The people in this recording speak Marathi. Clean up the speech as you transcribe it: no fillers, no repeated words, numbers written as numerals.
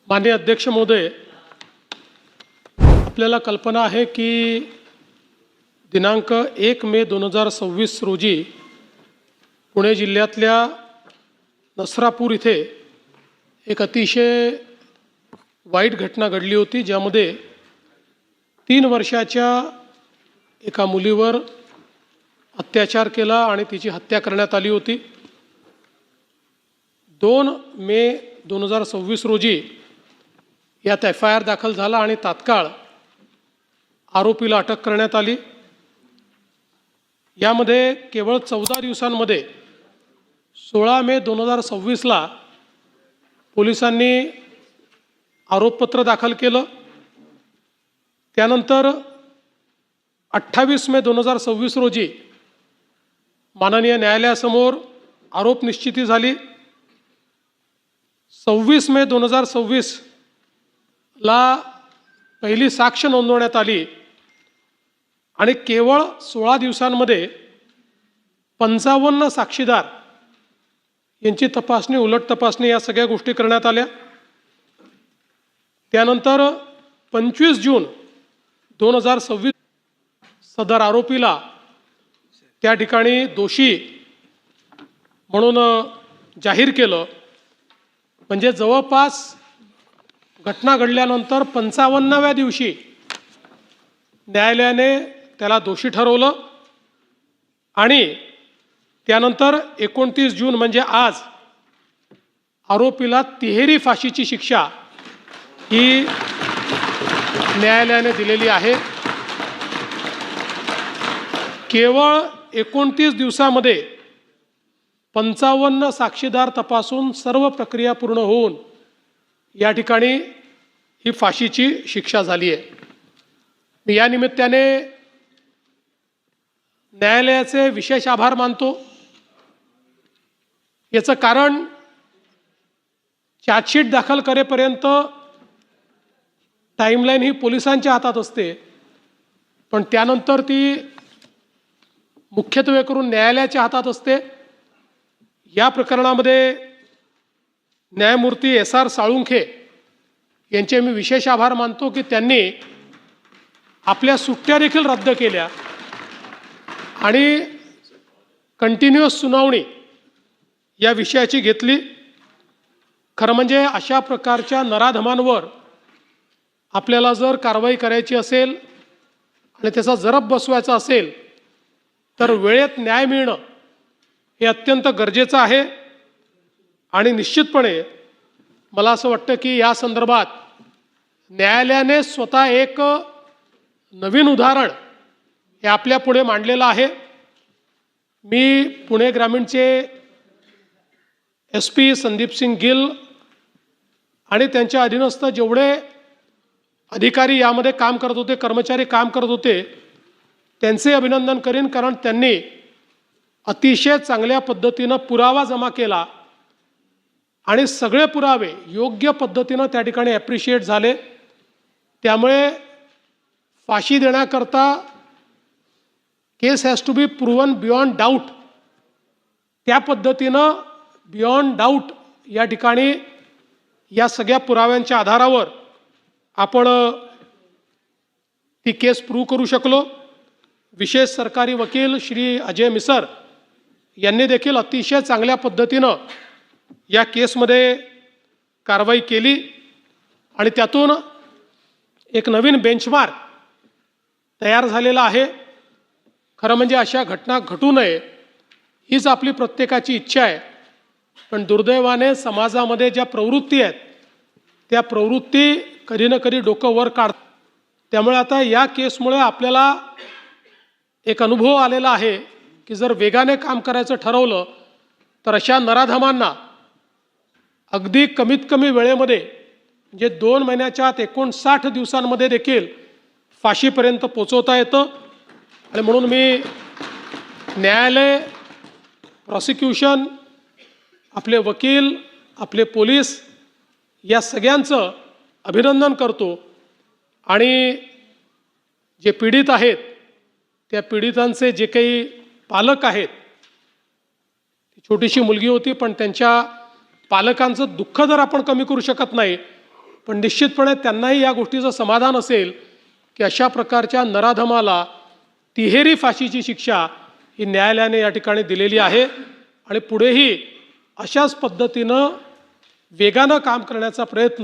माननीय अध्यक्ष महोदय, आपल्याला कल्पना आहे की दिनांक 1 मे 2026 रोजी पुणे जिल्ह्यातल्या नसरापूर इथे एक अतिशय वाईट घटना घडली होती, ज्यामध्ये 3 वर्षाच्या एका मुलीवर अत्याचार केला आणि तिची हत्या करण्यात आली होती। 2 मे 2026 रोजी यात FIR दाखल झाला आणि तात्काळ आरोपीला अटक करण्यात आली। यामध्ये केवळ 14 दिवसांमध्ये 16 मे 2026ला पोलिसांनी आरोपपत्र दाखल केलं। त्यानंतर 28 मे 2026 रोजी माननीय न्यायालयासमोर आरोप निश्चिती झाली। 26 मे 2026 ला पहिली साक्ष नोंदवण्यात आली आणि केवळ 16 दिवसांमध्ये 55 साक्षीदार यांची तपासणी, उलट तपासणी या सगळ्या गोष्टी करण्यात आल्या। त्यानंतर 25 जून 2026 सदर आरोपीला त्या ठिकाणी दोषी म्हणून जाहीर केलं। म्हणजे जवळपास घटना घडल्यानंतर 55व्या दिवशी न्यायालयाने त्याला दोषी ठरवलं आणि त्यानंतर 29 जून म्हणजे आज आरोपीला तिहेरी फाशीची शिक्षा ही न्यायालयाने दिलेली आहे। केवळ 29 दिवसामध्ये 55 साक्षीदार तपासून सर्व प्रक्रिया पूर्ण होऊन या ठिकाणी ही फाशीची शिक्षा झाली आहे। मी या निमित्ताने न्यायालयाचे विशेष आभार मानतो। याचं कारण चार्जशीट दाखल करेपर्यंत टाईमलाईन ही पोलिसांच्या हातात असते, पण त्यानंतर ती मुख्यत्वे करून न्यायालयाच्या हातात असते। या प्रकरणामध्ये न्यायमूर्ती SR साळुंखे यांचे मी विशेष आभार मानतो की त्यांनी आपल्या सुट्ट्या देखील रद्द केल्या आणि कंटिन्युअस सुनावणी या विषयाची घेतली। खरं म्हणजे अशा प्रकारच्या नराधमांवर आपल्याला जर कारवाई करायची असेल आणि त्याचा जरब बसवायचा असेल तर वेळेत न्याय मिळणं हे अत्यंत गरजेचं आहे। आणि निश्चितपणे मला असं वाटतं की या संदर्भात न्यायालयाने स्वतः एक नवीन उदाहरण हे आपल्या पुढे मांडलेलं आहे। मी पुणे ग्रामीणचे SP संदीप सिंग गिल आणि त्यांच्या अधीनस्थ जेवढे अधिकारी यामध्ये काम करत होते, कर्मचारी काम करत होते, त्यांचे अभिनंदन करीन, कारण त्यांनी अतिशय चांगल्या पद्धतीनं पुरावा जमा केला आणि सगळे पुरावे योग्य पद्धतीनं त्या ठिकाणी ॲप्रिशिएट झाले। त्यामुळे फाशी देण्याकरता case has to be proven beyond doubt, त्या पद्धतीनं बियॉन्ड डाऊट या ठिकाणी या सगळ्या पुराव्यांच्या आधारावर आपण ती केस प्रूव्ह करू शकलो। विशेष सरकारी वकील श्री अजय मिसर यांनी देखील अतिशय चांगल्या पद्धतीनं या केसमध्ये कारवाई केली आणि त्यातून एक नवीन बेंचमार्क तयार झालेला आहे। खरं म्हणजे अशा घटना घटू नये हीच आपली प्रत्येकाची इच्छा आहे, पण दुर्दैवाने समाजामध्ये ज्या प्रवृत्ती आहेत त्या प्रवृत्ती कधी ना कधी डोकं वर काढतात। त्यामुळे आता या केसमुळे आपल्याला एक अनुभव आलेला आहे की जर वेगाने काम करायचं ठरवलं तर अशा नराधमांना अगदी कमीत कमी वेळेमध्ये म्हणजे 2 महिन्याच्या आत 59 दिवसांमध्ये देखील फाशीपर्यंत पोचवता येतं। आणि म्हणून मी न्यायालय, प्रॉसिक्युशन, आपले वकील, आपले पोलीस या सगळ्यांचं अभिनंदन करतो आणि जे पीडित आहेत त्या पीडितांचे जे काही पालक आहेत, छोटीशी मुलगी होती, पण त्यांच्या पालकांचं दुःख जर आपण कमी करू शकत नाही पण निश्चितपणे त्यांनाही या गोष्टीचं समाधान असेल की अशा प्रकारच्या नराधमाला तिहेरी फाशीची शिक्षा ही न्यायालयाने या ठिकाणी दिलेली आहे आणि पुढेही अशाच पद्धतीनं वेगानं काम करण्याचा प्रयत्न